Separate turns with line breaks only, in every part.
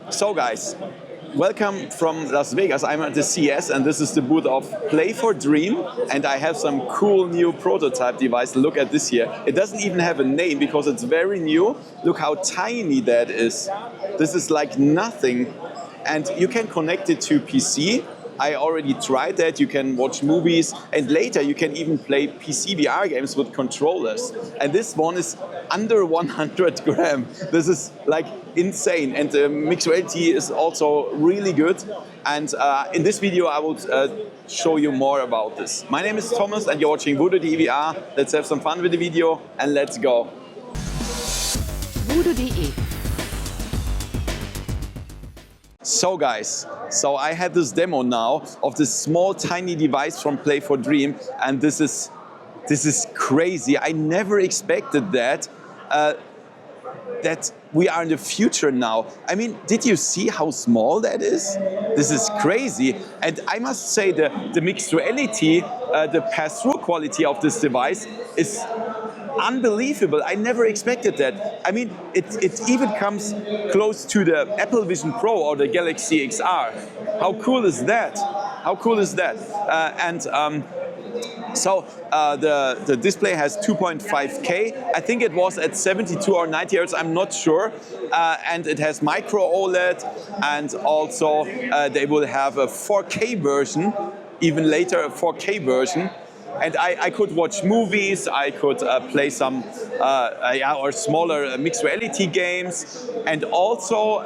So guys, welcome from Las Vegas. I'm at the CES and this is the booth of Play for Dream, and I have some cool new prototype device. Look at this here. It doesn't even have a name because it's very new. Look how tiny that is. This is like nothing, and you can connect it to PC. I already tried that. You can watch movies, and later you can even play PCVR games with controllers. And this one is under 100 grams. This is like insane, and the Micro-OLED is also really good. And in this video I will show you more about this. My name is Thomas and you're watching VoodooDE VR. Let's have some fun with the video and let's go.
VoodooDE.
So guys, I had this demo now of this small tiny device from Play for Dream, and this is crazy. I never expected that we are in the future now. I mean, did you see how small that is? This is crazy. And I must say the mixed reality, the pass-through quality of this device is unbelievable. I never expected that. I mean, it even comes close to the Apple Vision Pro or the Galaxy XR. How cool is that? How cool is that? The display has 2.5K. I think it was at 72 or 90 Hz, I'm not sure. And it has Micro-OLED, and also they will have a 4K version, even later a 4K version. And I could watch movies, I could play some or smaller mixed reality games. And also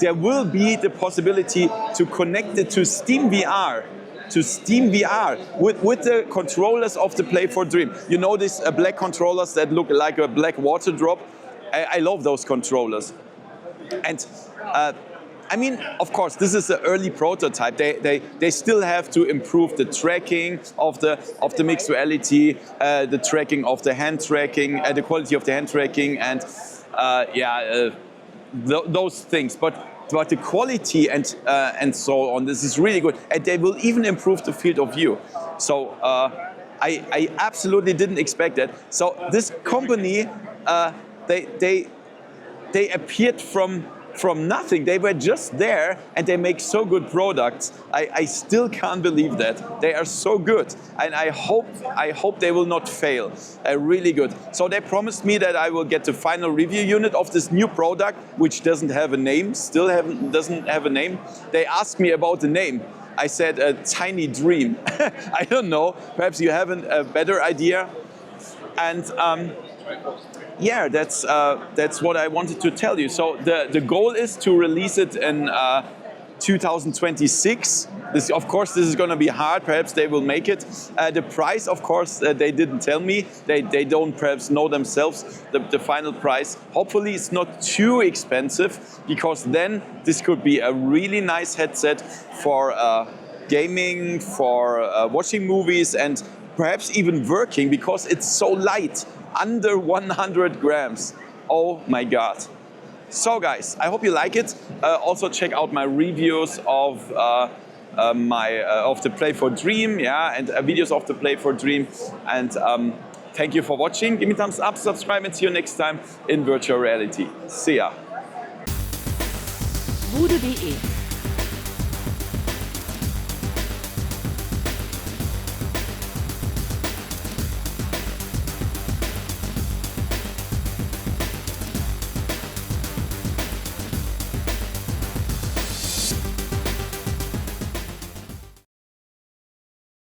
there will be the possibility to connect it to Steam VR. With the controllers of the Play for Dream. You know these black controllers that look like a black water drop? I love those controllers. And I mean, of course, this is an early prototype. They still have to improve the tracking of the mixed reality, the tracking of the hand tracking, the quality of the hand tracking, and those things. But the quality and so on, this is really good. And they will even improve the field of view. So I absolutely didn't expect that. So this company, they appeared from nothing. They were just there and they make so good products. I still can't believe that. They are so good, and I hope they will not fail. Really good. So they promised me that I will get the final review unit of this new product, which doesn't have a name, doesn't have a name. They asked me about the name. I said a tiny dream. I don't know, perhaps you have a better idea. And yeah, that's what I wanted to tell you. So the goal is to release it in 2026. Of course, this is going to be hard. Perhaps they will make it. The price, of course, they didn't tell me. They don't perhaps know themselves the final price. Hopefully, it's not too expensive, because then this could be a really nice headset for gaming, for watching movies, and perhaps even working, because it's so light. Under 100 grams. Oh my God. So guys, I hope you like it. Also check out my reviews of the Play for Dream, and videos of the Play for Dream. And thank you for watching. Give me a thumbs up, subscribe, and see you next time in virtual reality. See ya.
VoodooDE.